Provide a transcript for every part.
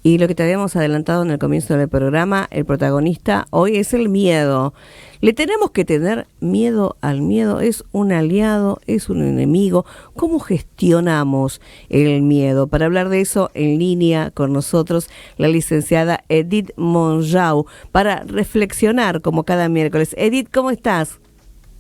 Y lo que te habíamos adelantado en el comienzo del programa, el protagonista hoy es el miedo. ¿Le tenemos que tener miedo al miedo? ¿Es un aliado? ¿Es un enemigo? ¿Cómo gestionamos el miedo? Para hablar de eso, en línea con nosotros, la licenciada Edith Monjau, para reflexionar como cada miércoles. Edith, ¿cómo estás?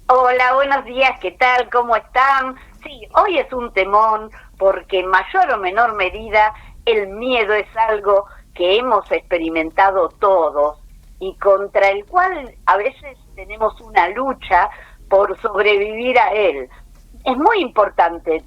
Hola, buenos días, ¿qué tal? ¿Cómo están? Sí, hoy es un temón porque en mayor o menor medida el miedo es algo que hemos experimentado todos y contra el cual a veces tenemos una lucha por sobrevivir a él. Es muy importante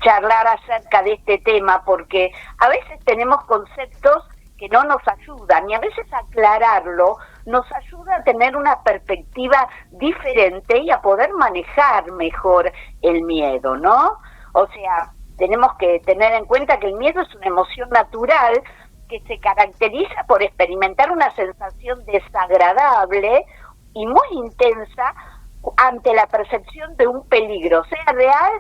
charlar acerca de este tema porque a veces tenemos conceptos que no nos ayudan y a veces aclararlo nos ayuda a tener una perspectiva diferente y a poder manejar mejor el miedo, ¿no? O sea, tenemos que tener en cuenta que el miedo es una emoción natural que se caracteriza por experimentar una sensación desagradable y muy intensa ante la percepción de un peligro, sea real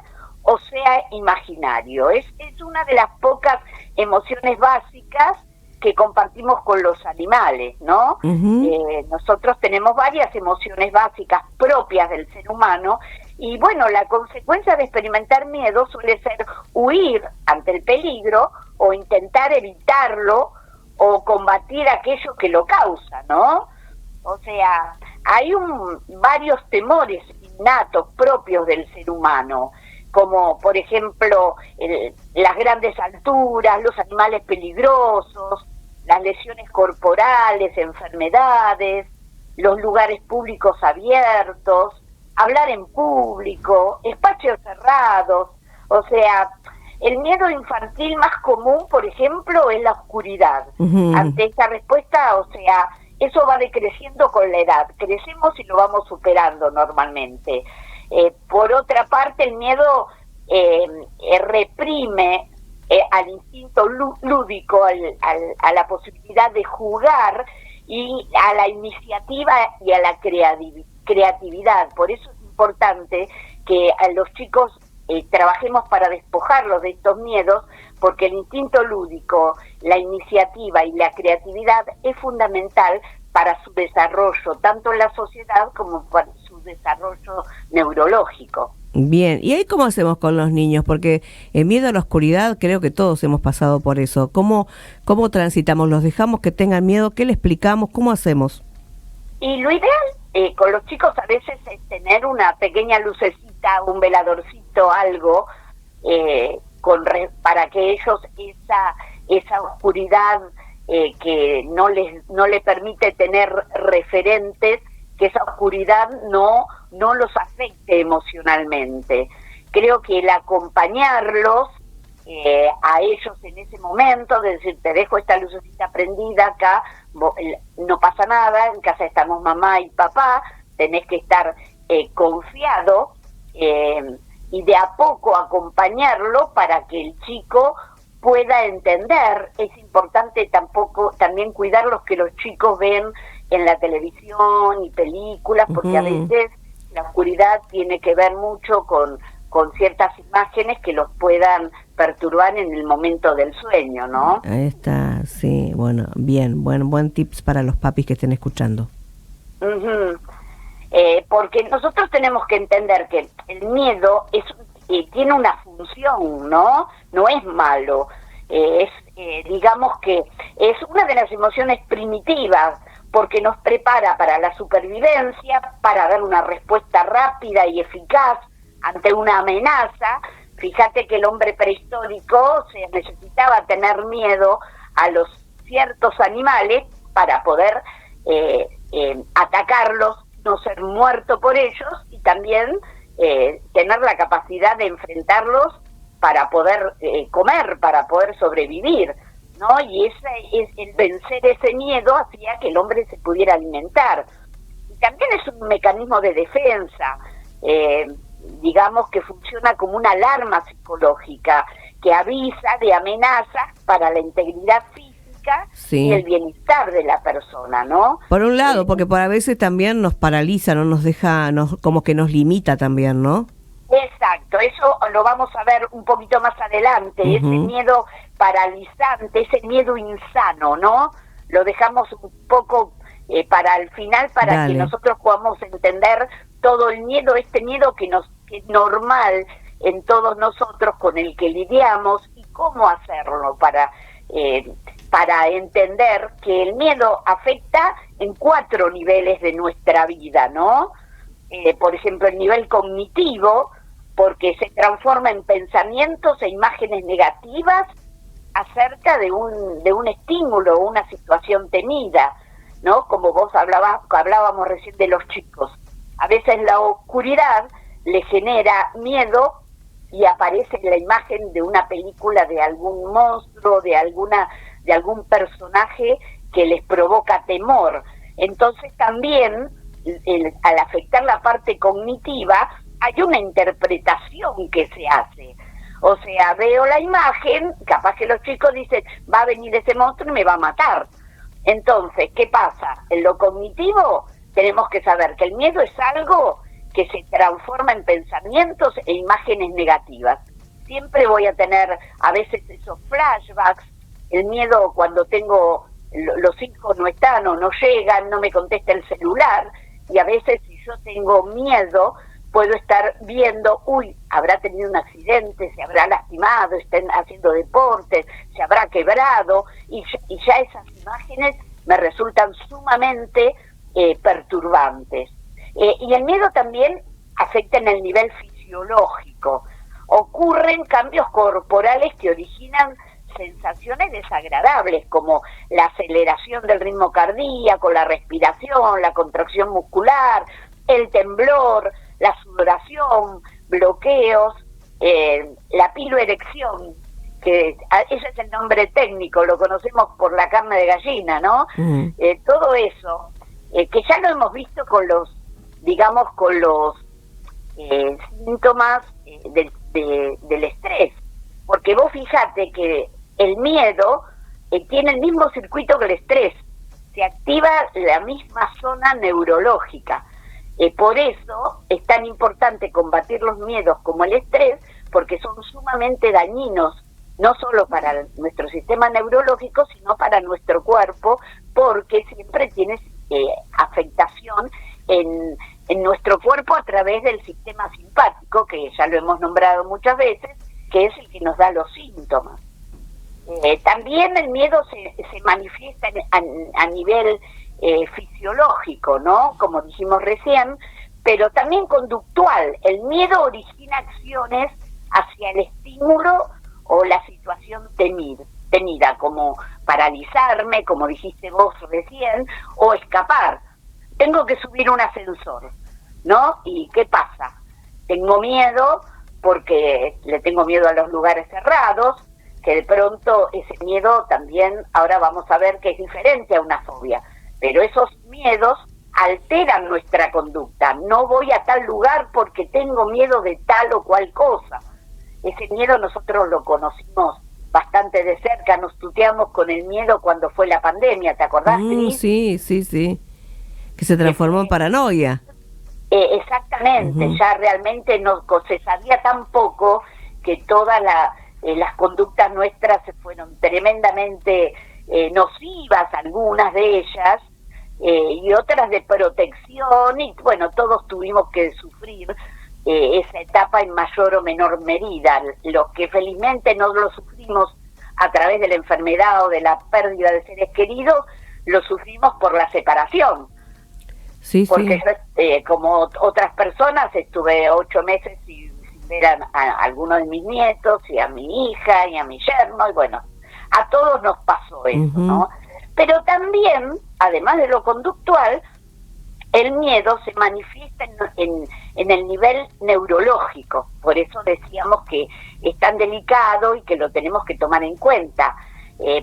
o sea imaginario. Es una de las pocas emociones básicas que compartimos con los animales, ¿no? Uh-huh. Nosotros tenemos varias emociones básicas propias del ser humano y bueno, la consecuencia de experimentar miedo suele ser huir ante el peligro o intentar evitarlo o combatir aquello que lo causa, ¿no? O sea, hay varios temores innatos propios del ser humano, como por ejemplo las grandes alturas, los animales peligrosos, las lesiones corporales, enfermedades, los lugares públicos abiertos, hablar en público, espacios cerrados. O sea, el miedo infantil más común, por ejemplo, es la oscuridad. Uh-huh. Ante esta respuesta, o sea, eso va decreciendo con la edad. Crecemos y lo vamos superando normalmente. Por otra parte, el miedo reprime al instinto lúdico, a la posibilidad de jugar y a la iniciativa y a la creatividad. Por eso es importante que a los chicos trabajemos para despojarlos de estos miedos, porque el instinto lúdico, la iniciativa y la creatividad es fundamental para su desarrollo, tanto en la sociedad como para su desarrollo neurológico. Bien, ¿y ahí cómo hacemos con los niños? Porque el miedo a la oscuridad, creo que todos hemos pasado por eso. ¿Cómo transitamos? ¿Los dejamos que tengan miedo? ¿Qué le explicamos? ¿Cómo hacemos? Y lo ideal con los chicos a veces es tener una pequeña lucecita, un veladorcito, algo, para que ellos esa oscuridad que no le permite tener referentes, que esa oscuridad no los afecte emocionalmente. Creo que el acompañarlos a ellos en ese momento, de decir, te dejo esta lucecita prendida acá, no pasa nada, en casa estamos mamá y papá, tenés que estar confiado y de a poco acompañarlo para que el chico pueda entender. Es importante también cuidar los que los chicos ven en la televisión y películas, porque uh-huh. A veces la oscuridad tiene que ver mucho con ciertas imágenes que los puedan perturbar en el momento del sueño, ¿no? Ahí está, sí, bueno, bien, buen tips para los papis que estén escuchando. Uh-huh. Porque nosotros tenemos que entender que el miedo tiene una función, ¿no? No es malo, digamos que es una de las emociones primitivas, porque nos prepara para la supervivencia, para dar una respuesta rápida y eficaz ante una amenaza. Fíjate que el hombre prehistórico necesitaba tener miedo a los ciertos animales para poder atacarlos, no ser muerto por ellos y también tener la capacidad de enfrentarlos para poder comer, para poder sobrevivir, ¿no? Y el vencer ese miedo hacía que el hombre se pudiera alimentar. Y también es un mecanismo de defensa, digamos que funciona como una alarma psicológica que avisa de amenazas para la integridad física, sí, y el bienestar de la persona, ¿no? Por un lado, porque por a veces también nos paraliza, no nos deja, como que nos limita también, ¿no? Exacto, eso lo vamos a ver un poquito más adelante. Uh-huh. Ese miedo paralizante, ese miedo insano, ¿no? Lo dejamos un poco para el final, para Dale. que nosotros podamos entender todo el miedo, este miedo que es normal en todos nosotros, con el que lidiamos, y cómo hacerlo para entender que el miedo afecta en 4 niveles de nuestra vida, ¿no? Por ejemplo, el nivel cognitivo, porque se transforma en pensamientos e imágenes negativas acerca de un estímulo, una situación temida, ¿no? Como vos hablábamos recién de los chicos. A veces la oscuridad le genera miedo y aparece la imagen de una película, de algún monstruo, de algún personaje que les provoca temor. Entonces también, al afectar la parte cognitiva, hay una interpretación que se hace. O sea, veo la imagen, capaz que los chicos dicen, va a venir ese monstruo y me va a matar. Entonces, ¿qué pasa? En lo cognitivo tenemos que saber que el miedo es algo que se transforma en pensamientos e imágenes negativas. Siempre voy a tener a veces esos flashbacks, el miedo cuando los hijos no están o no llegan, no me contesta el celular, y a veces si yo tengo miedo, puedo estar viendo, habrá tenido un accidente, se habrá lastimado, estén haciendo deportes, se habrá quebrado, y ya esas imágenes me resultan sumamente perturbantes. Y el miedo también afecta en el nivel fisiológico. Ocurren cambios corporales que originan sensaciones desagradables, como la aceleración del ritmo cardíaco, la respiración, la contracción muscular, el temblor, la sudoración, bloqueos, la piloerección, que ese es el nombre técnico, lo conocemos por la carne de gallina, ¿no? Todo eso, que ya lo hemos visto con los síntomas del estrés, porque vos fíjate que el miedo tiene el mismo circuito que el estrés, se activa la misma zona neurológica. Por eso es tan importante combatir los miedos como el estrés, porque son sumamente dañinos, no solo para nuestro sistema neurológico, sino para nuestro cuerpo, porque siempre tiene afectación en nuestro cuerpo a través del sistema simpático, que ya lo hemos nombrado muchas veces, que es el que nos da los síntomas. También el miedo se manifiesta a nivel fisiológico, ¿no? Como dijimos recién, pero también conductual. El miedo origina acciones hacia el estímulo o la situación temida, como paralizarme, como dijiste vos recién, o escapar. Tengo que subir un ascensor, ¿no? ¿Y qué pasa? Tengo miedo porque le tengo miedo a los lugares cerrados, que de pronto ese miedo también, ahora vamos a ver que es diferente a una fobia, pero esos miedos alteran nuestra conducta. No voy a tal lugar porque tengo miedo de tal o cual cosa. Ese miedo nosotros lo conocimos bastante de cerca, nos tuteamos con el miedo cuando fue la pandemia, ¿te acordás, Cris? Sí, que se transformó en paranoia. Exactamente, ya realmente se sabía tan poco que todas las conductas nuestras se fueron tremendamente nocivas, algunas de ellas, y otras de protección, y bueno, todos tuvimos que sufrir esa etapa en mayor o menor medida. Los que felizmente no lo sufrimos a través de la enfermedad o de la pérdida de seres queridos, lo sufrimos por la separación. Sí, porque yo, como otras personas, estuve 8 meses sin ver a alguno de mis nietos, y a mi hija, y a mi yerno, y bueno, a todos nos pasó eso, ¿no? Pero también, además de lo conductual, el miedo se manifiesta en el nivel neurológico. Por eso decíamos que es tan delicado y que lo tenemos que tomar en cuenta,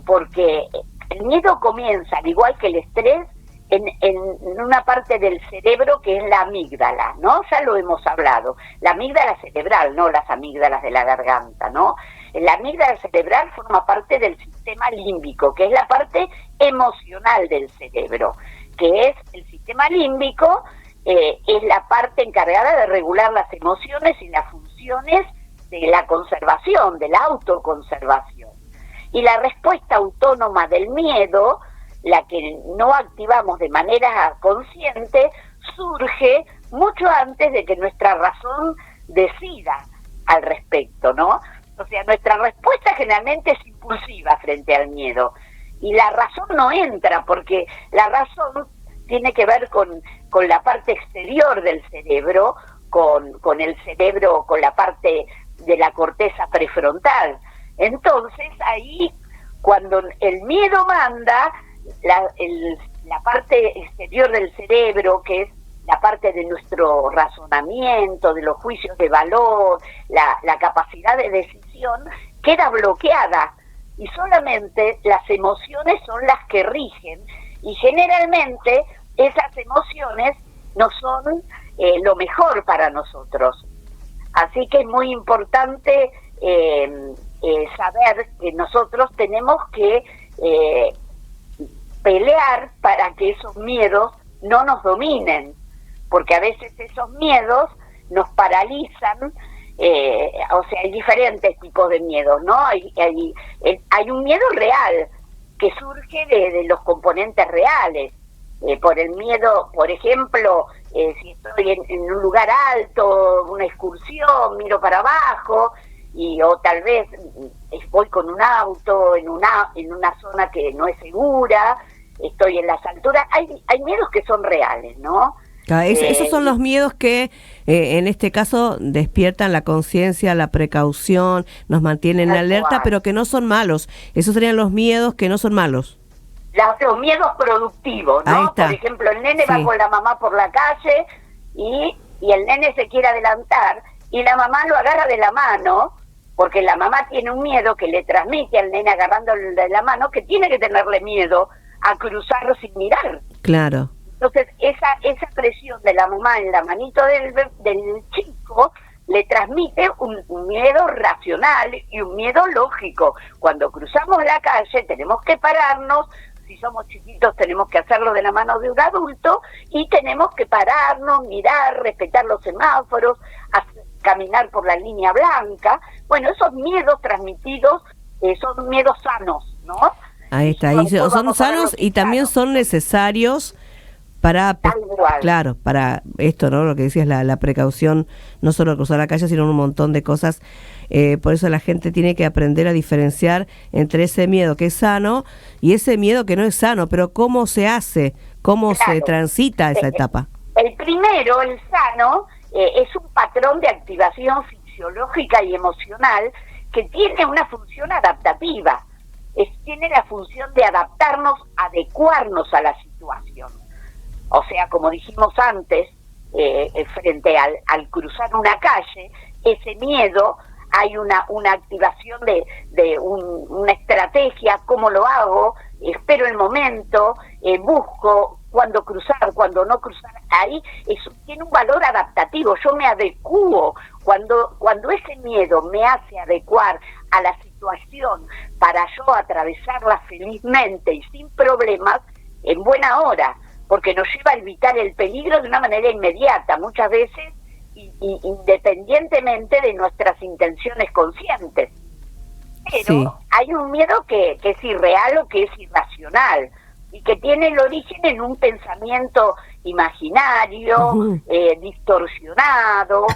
porque el miedo comienza, al igual que el estrés, en una parte del cerebro que es la amígdala, ¿no? Ya lo hemos hablado. La amígdala cerebral, no las amígdalas de la garganta, ¿no? La amígdala cerebral forma parte del sistema límbico, que es la parte emocional del cerebro, que es el sistema límbico, es la parte encargada de regular las emociones y las funciones de la conservación, de la autoconservación. Y la respuesta autónoma del miedo, la que no activamos de manera consciente, surge mucho antes de que nuestra razón decida al respecto, ¿no? O sea, nuestra respuesta generalmente es impulsiva frente al miedo, y la razón no entra, porque la razón tiene que ver con la parte exterior del cerebro, con el cerebro, con la parte de la corteza prefrontal. Entonces, ahí, cuando el miedo manda, la parte exterior del cerebro, que es la parte de nuestro razonamiento, de los juicios de valor, la capacidad de decisión, queda bloqueada, y solamente las emociones son las que rigen, y generalmente esas emociones no son lo mejor para nosotros. Así que es muy importante saber que nosotros tenemos que pelear para que esos miedos no nos dominen, porque a veces esos miedos nos paralizan. O sea, hay diferentes tipos de miedos, ¿no? Hay un miedo real que surge de los componentes reales. Por el miedo, por ejemplo, si estoy en un lugar alto, una excursión, miro para abajo, o tal vez voy con un auto en una zona que no es segura, estoy en las alturas. Hay miedos que son reales, ¿no? Esos son los miedos que en este caso despiertan la conciencia, la precaución, nos mantienen alerta, pero que no son malos. Esos serían los miedos que no son malos. Los miedos productivos, ¿no? Por ejemplo, el nene va con la mamá por la calle y el nene se quiere adelantar y la mamá lo agarra de la mano, porque la mamá tiene un miedo que le transmite al nene agarrándole de la mano, que tiene que tenerle miedo a cruzarlo sin mirar. Claro. Entonces, esa presión de la mamá en la manito del chico le transmite un miedo racional y un miedo lógico. Cuando cruzamos la calle tenemos que pararnos, si somos chiquitos tenemos que hacerlo de la mano de un adulto, y tenemos que pararnos, mirar, respetar los semáforos, caminar por la línea blanca. Bueno, esos miedos transmitidos son miedos sanos, ¿no? Ahí está, son sanos y también son necesarios para esto, ¿no? Lo que decías, la precaución, no solo cruzar la calle, sino un montón de cosas. Por eso la gente tiene que aprender a diferenciar entre ese miedo que es sano y ese miedo que no es sano, pero cómo se hace, cómo se transita esa etapa. El primero, el sano, es un patrón de activación fisiológica y emocional que tiene una función adaptativa. Tiene la función de adaptarnos, adecuarnos a la situación. O sea, como dijimos antes, frente al cruzar una calle, ese miedo, hay una activación de una estrategia, cómo lo hago, espero el momento, busco cuándo cruzar, cuándo no cruzar. Ahí eso tiene un valor adaptativo, yo me adecuo. Cuando ese miedo me hace adecuar a la situación para yo atravesarla felizmente y sin problemas, en buena hora, porque nos lleva a evitar el peligro de una manera inmediata, muchas veces independientemente de nuestras intenciones conscientes. Pero hay un miedo que es irreal o que es irracional, y que tiene el origen en un pensamiento imaginario, distorsionado,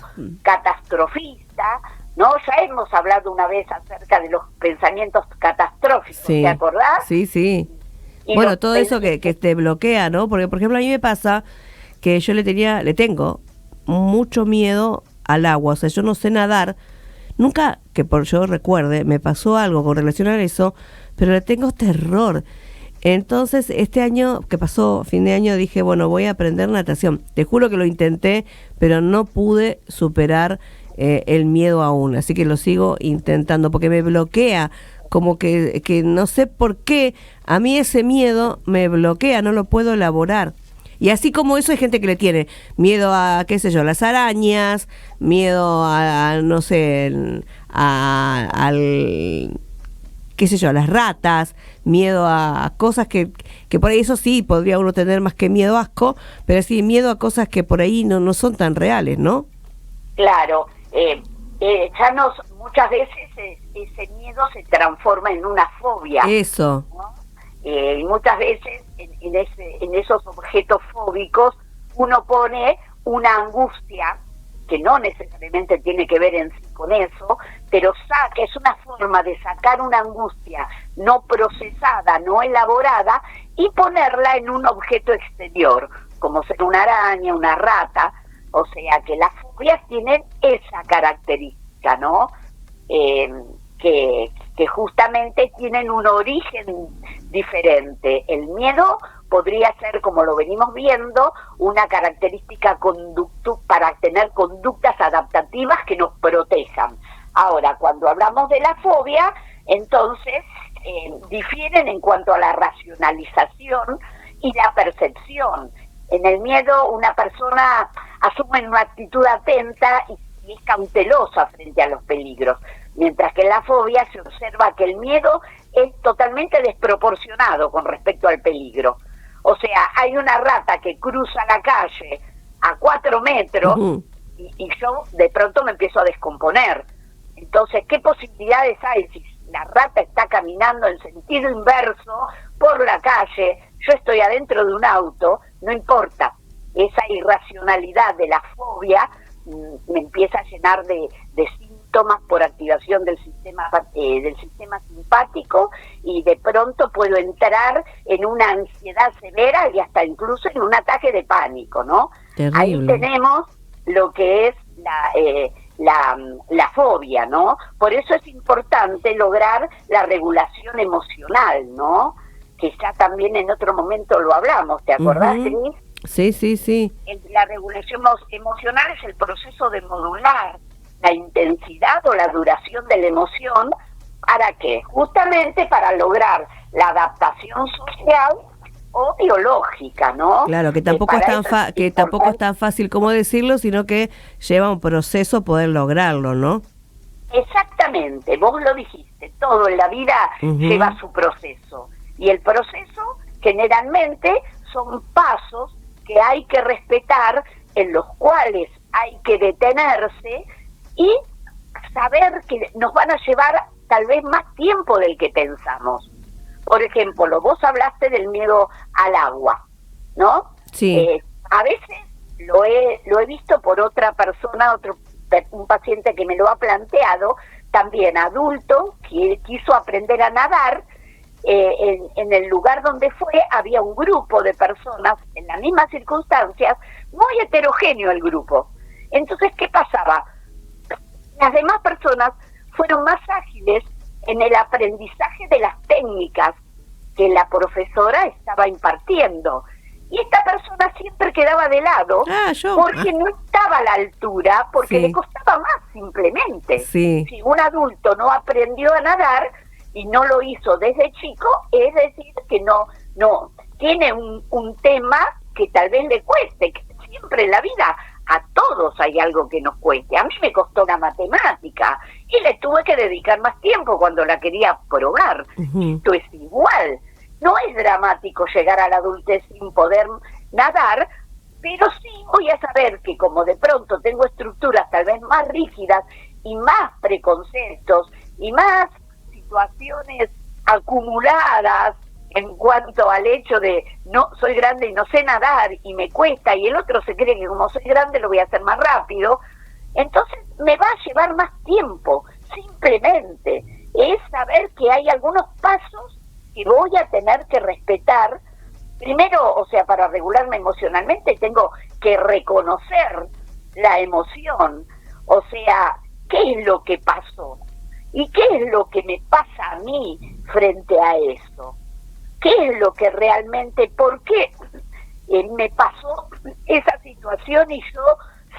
catastrofista, ¿no? Ya hemos hablado una vez acerca de los pensamientos catastróficos, ¿te acordás? Sí. Y bueno, todo eso que te bloquea, ¿no? Porque, por ejemplo, a mí me pasa que yo le tengo mucho miedo al agua. O sea, yo no sé nadar. Nunca, que por yo recuerde, me pasó algo con relación a eso, pero le tengo terror. Entonces, este año que pasó, fin de año, dije, bueno, voy a aprender natación. Te juro que lo intenté, pero no pude superar el miedo aún. Así que lo sigo intentando, porque me bloquea. Como que no sé por qué a mí ese miedo me bloquea, no lo puedo elaborar. Y así como eso hay gente que le tiene miedo a, qué sé yo, las arañas, miedo a no sé, qué sé yo, a las ratas, miedo a cosas que por ahí eso sí podría uno tener más que miedo asco, pero sí miedo a cosas que por ahí no son tan reales, ¿no? Claro, muchas veces ese miedo se transforma en una fobia. Eso. ¿No? Y muchas veces en esos objetos fóbicos uno pone una angustia que no necesariamente tiene que ver en sí con eso, pero es una forma de sacar una angustia no procesada, no elaborada, y ponerla en un objeto exterior, como ser una araña, una rata. O sea que las fobias tienen esa característica, ¿no? Que justamente tienen un origen diferente. El miedo podría ser, como lo venimos viendo, una característica para tener conductas adaptativas que nos protejan. Ahora, cuando hablamos de la fobia, entonces difieren en cuanto a la racionalización y la percepción. En el miedo una persona asume una actitud atenta y es cautelosa frente a los peligros, mientras que en la fobia se observa que el miedo es totalmente desproporcionado con respecto al peligro. O sea, hay una rata que cruza la calle a 4 metros y yo de pronto me empiezo a descomponer. Entonces, ¿qué posibilidades hay si la rata está caminando en sentido inverso por la calle? Yo estoy adentro de un auto, no importa. Esa irracionalidad de la fobia me empieza a llenar de síntomas por activación del sistema simpático, y de pronto puedo entrar en una ansiedad severa y hasta incluso en un ataque de pánico, ¿no? Terrible. Ahí tenemos lo que es la fobia, ¿no? Por eso es importante lograr la regulación emocional, ¿no? Que ya también en otro momento lo hablamos, ¿te acordás, Cris? Sí. La regulación emocional es el proceso de modular la intensidad o la duración de la emoción. ¿Para qué? Justamente para lograr la adaptación social o biológica, ¿no? Claro, que tampoco es tan fácil como decirlo, sino que lleva un proceso poder lograrlo, ¿no? Exactamente, vos lo dijiste, todo en la vida lleva su proceso, y el proceso generalmente son pasos que hay que respetar, en los cuales hay que detenerse y saber que nos van a llevar tal vez más tiempo del que pensamos. Por ejemplo, vos hablaste del miedo al agua, ¿no? Sí. A veces lo he visto por otra persona, un paciente que me lo ha planteado, también adulto, que quiso aprender a nadar. En el lugar donde fue había un grupo de personas en las mismas circunstancias, muy heterogéneo el grupo. Entonces, ¿qué pasaba? Las demás personas fueron más ágiles en el aprendizaje de las técnicas que la profesora estaba impartiendo, y esta persona siempre quedaba de lado porque no estaba a la altura, porque le costaba más simplemente. Sí. Si un adulto no aprendió a nadar y no lo hizo desde chico, es decir, que no tiene un tema que tal vez le cueste, que siempre en la vida a todos hay algo que nos cueste. A mí me costó la matemática y le tuve que dedicar más tiempo cuando la quería probar. Esto es igual. No es dramático llegar a la adultez sin poder nadar, pero sí voy a saber que como de pronto tengo estructuras tal vez más rígidas y más preconceptos y más situaciones acumuladas en cuanto al hecho de no soy grande y no sé nadar y me cuesta, y el otro se cree que como soy grande lo voy a hacer más rápido, entonces me va a llevar más tiempo. Simplemente es saber que hay algunos pasos que voy a tener que respetar. Primero, o sea, para regularme emocionalmente tengo que reconocer la emoción, o sea, ¿qué es lo que pasó? ¿Y qué es lo que me pasa a mí frente a eso? ¿Qué es lo que realmente, por qué me pasó esa situación y yo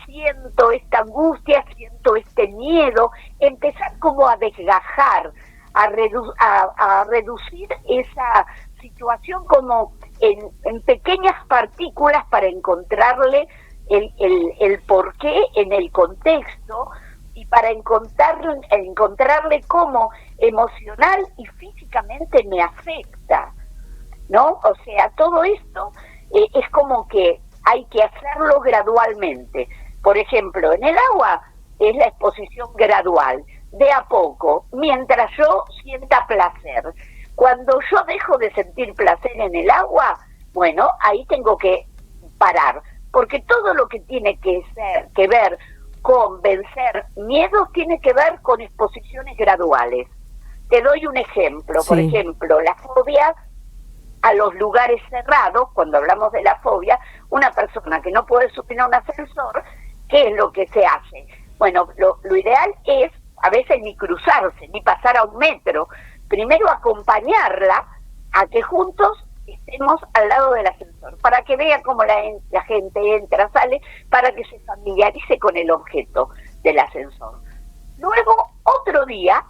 siento esta angustia, siento este miedo? Empezar como a desgajar, a reducir esa situación como en pequeñas partículas para encontrarle el porqué en el contexto, y para encontrarle cómo emocional y físicamente me afecta, ¿no? O sea, todo esto es como que hay que hacerlo gradualmente. Por ejemplo, en el agua es la exposición gradual. de a poco, mientras yo sienta placer. Cuando yo dejo de sentir placer en el agua, bueno, ahí tengo que parar, porque todo lo que tiene que ver con vencer miedos tiene que ver con exposiciones graduales. Te doy un ejemplo, por ejemplo, la fobia a los lugares cerrados. Cuando hablamos de la fobia, una persona que no puede subir a un ascensor, ¿qué es lo que se hace? Bueno, lo ideal es a veces ni cruzarse, ni pasar a un metro. Primero acompañarla a que juntos estemos al lado del ascensor, para que vea cómo la gente entra, sale, para que se familiarice con el objeto del ascensor. Luego, otro día,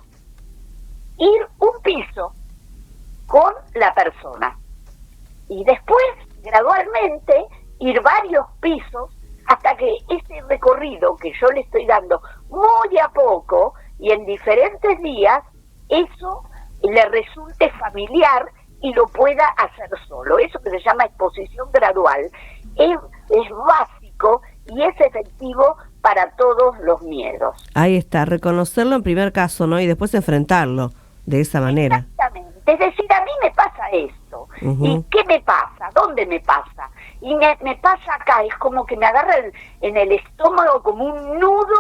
ir un piso con la persona. Y después, gradualmente, ir varios pisos hasta que ese recorrido que yo le estoy dando muy a poco y en diferentes días, eso le resulte familiar y lo pueda hacer solo. Eso que se llama exposición gradual es básico y es efectivo para todos los miedos. Ahí está, reconocerlo en primer caso, ¿no? Y después enfrentarlo de esa manera. Exactamente. Es decir, a mí me pasa esto. ¿Y qué me pasa? ¿Dónde me pasa? Y me pasa acá, es como que me agarra en el estómago como un nudo,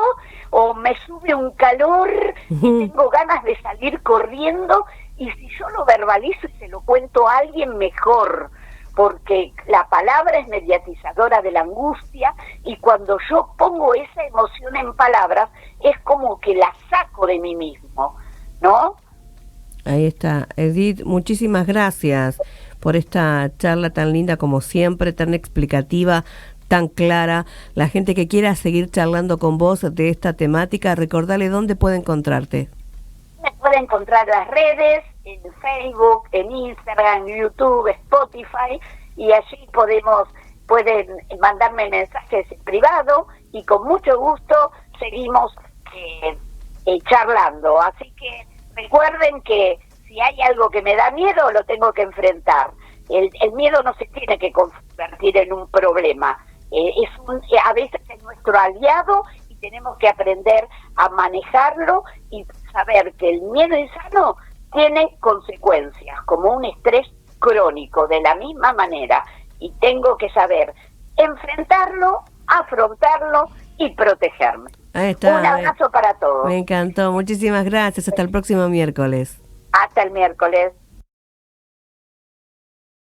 o me sube un calor y tengo ganas de salir corriendo, y si yo lo verbalizo y se lo cuento a alguien, mejor, porque la palabra es mediatizadora de la angustia, y cuando yo pongo esa emoción en palabras, es como que la saco de mí mismo, ¿no? Ahí está, Edith, muchísimas gracias por esta charla tan linda como siempre, tan explicativa, tan clara. La gente que quiera seguir charlando con vos de esta temática, recordale dónde puede encontrarte. Me puede encontrar en las redes, en Facebook, en Instagram, YouTube, Spotify, y allí pueden mandarme mensajes privados y con mucho gusto seguimos charlando. Así que recuerden que si hay algo que me da miedo, lo tengo que enfrentar. El miedo no se tiene que convertir en un problema. A veces es nuestro aliado y tenemos que aprender a manejarlo y saber que el miedo insano tiene consecuencias, como un estrés crónico, de la misma manera. Y tengo que saber enfrentarlo, afrontarlo y protegerme. Ahí está. Un abrazo para todos. Me encantó. Muchísimas gracias. Hasta el próximo miércoles. Hasta el miércoles.